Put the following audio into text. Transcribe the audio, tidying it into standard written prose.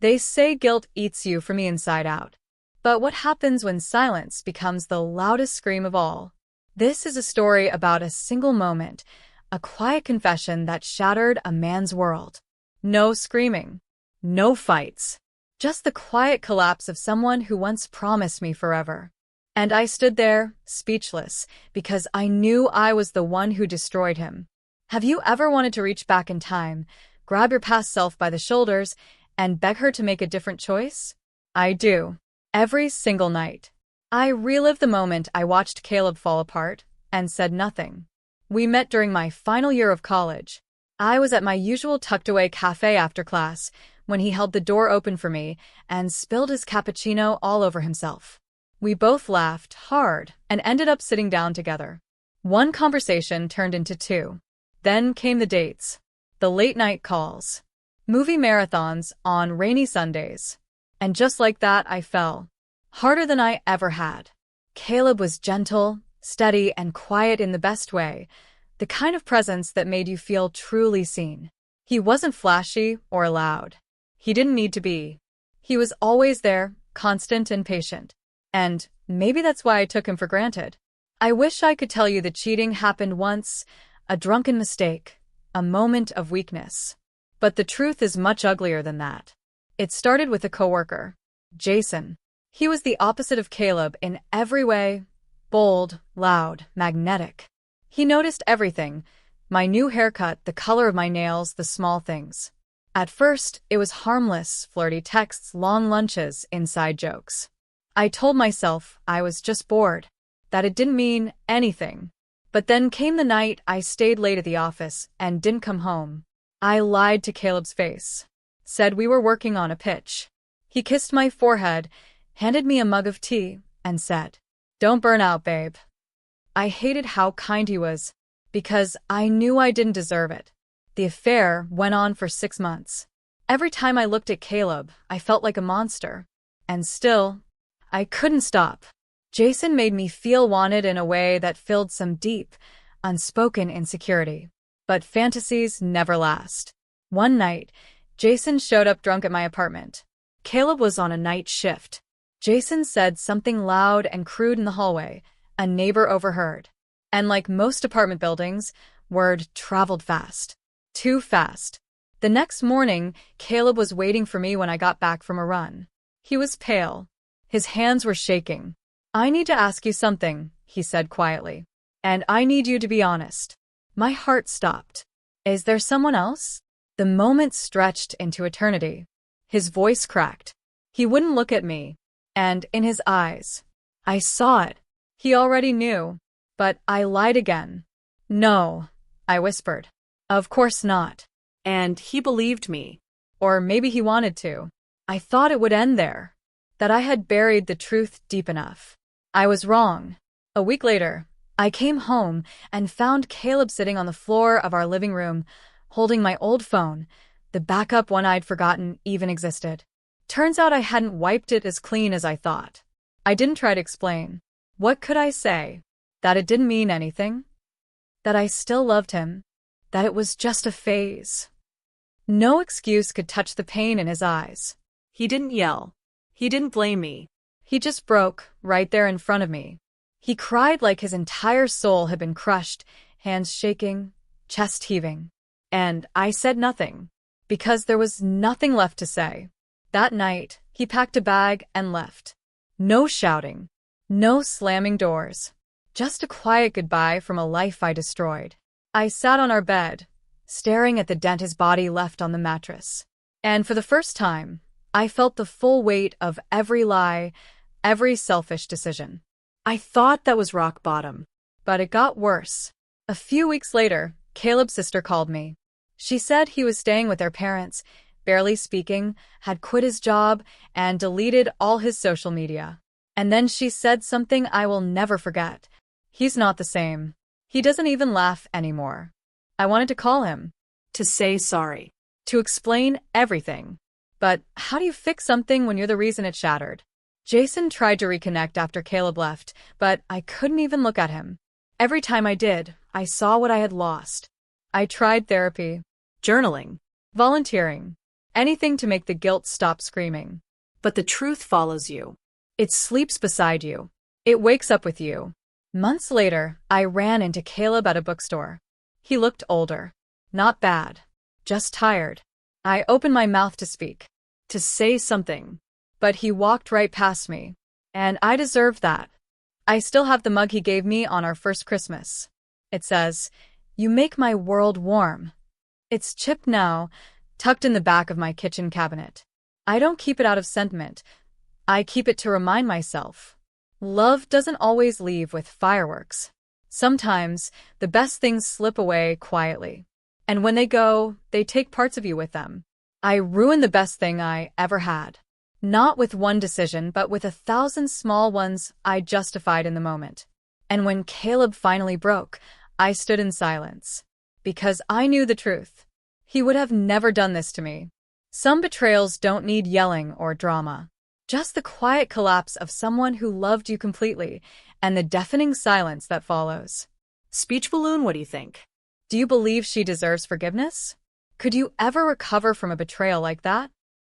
They say guilt eats you from the inside out. But what happens when silence becomes the loudest scream of all? This is a story about a single moment, a quiet confession that shattered a man's world. No screaming, no fights, just the quiet collapse of someone who once promised me forever. And I stood there, speechless, because I knew I was the one who destroyed him. Have you ever wanted to reach back in time, grab your past self by the shoulders, and beg her to make a different choice? I do. Every single night. I relived the moment I watched Caleb fall apart and said nothing. We met during my final year of college. I was at my usual tucked-away cafe after class when he held the door open for me and spilled his cappuccino all over himself. We both laughed hard and ended up sitting down together. One conversation turned into two. Then came the dates, the late-night calls, movie marathons on rainy Sundays. And just like that, I fell. Harder than I ever had. Caleb was gentle, steady, and quiet in the best way, the kind of presence that made you feel truly seen. He wasn't flashy or loud. He didn't need to be. He was always there, constant and patient. And maybe that's why I took him for granted. I wish I could tell you that cheating happened once, a drunken mistake, a moment of weakness. But the truth is much uglier than that. It started with a coworker, Jason. He was the opposite of Caleb in every way, bold, loud, magnetic. He noticed everything, my new haircut, the color of my nails, the small things. At first, it was harmless, flirty texts, long lunches, inside jokes. I told myself I was just bored, that it didn't mean anything. But then came the night I stayed late at the office and didn't come home. I lied to Caleb's face. Said we were working on a pitch. He kissed my forehead, handed me a mug of tea, and said, "Don't burn out, babe." I hated how kind he was, because I knew I didn't deserve it. The affair went on for 6 months. Every time I looked at Caleb, I felt like a monster. And still, I couldn't stop. Jason made me feel wanted in a way that filled some deep, unspoken insecurity. But fantasies never last. One night, Jason showed up drunk at my apartment. Caleb was on a night shift. Jason said something loud and crude in the hallway. A neighbor overheard. And like most apartment buildings, word traveled fast. Too fast. The next morning, Caleb was waiting for me when I got back from a run. He was pale. His hands were shaking. "I need to ask you something," he said quietly. "And I need you to be honest." My heart stopped. "Is there someone else?" The moment stretched into eternity. His voice cracked. He wouldn't look at me. And in his eyes, I saw it. He already knew. But I lied again. "No," I whispered. "Of course not." And he believed me. Or maybe he wanted to. I thought it would end there. That I had buried the truth deep enough. I was wrong. A week later, I came home and found Caleb sitting on the floor of our living room, holding my old phone, the backup one I'd forgotten even existed. Turns out I hadn't wiped it as clean as I thought. I didn't try to explain. What could I say? That it didn't mean anything? That I still loved him? That it was just a phase? No excuse could touch the pain in his eyes. He didn't yell. He didn't blame me. He just broke, right there in front of me. He cried like his entire soul had been crushed, hands shaking, chest heaving. And I said nothing, because there was nothing left to say. That night, he packed a bag and left. No shouting. No slamming doors. Just a quiet goodbye from a life I destroyed. I sat on our bed, staring at the dent his body left on the mattress. And for the first time, I felt the full weight of every lie, every selfish decision. I thought that was rock bottom. But it got worse. A few weeks later, Caleb's sister called me. She said he was staying with their parents, barely speaking, had quit his job, and deleted all his social media. And then she said something I will never forget. He's not the same. He doesn't even laugh anymore. I wanted to call him. To say sorry. To explain everything. But how do you fix something when you're the reason it shattered? Jason tried to reconnect after Caleb left, but I couldn't even look at him. Every time I did, I saw what I had lost. I tried therapy, journaling, volunteering, Anything to make the guilt stop screaming. But the truth follows you. It sleeps beside you. It wakes up with you. Months later, I ran into Caleb at a bookstore. He looked older. Not bad. Just tired. I opened my mouth to speak, to say something. But he walked right past me. And I deserved that. I still have the mug he gave me on our first Christmas. It says, "You make my world warm." It's chipped now, tucked in the back of my kitchen cabinet. I don't keep it out of sentiment. I keep it to remind myself. Love doesn't always leave with fireworks. Sometimes, the best things slip away quietly. And when they go, they take parts of you with them. I ruined the best thing I ever had. Not with one decision, but with 1,000 small ones I justified in the moment. And when Caleb finally broke, I stood in silence. Because I knew the truth. He would have never done this to me. Some betrayals don't need yelling or drama. Just the quiet collapse of someone who loved you completely, and the deafening silence that follows. Speech balloon, what do you think? Do you believe she deserves forgiveness? Could you ever recover from a betrayal like that?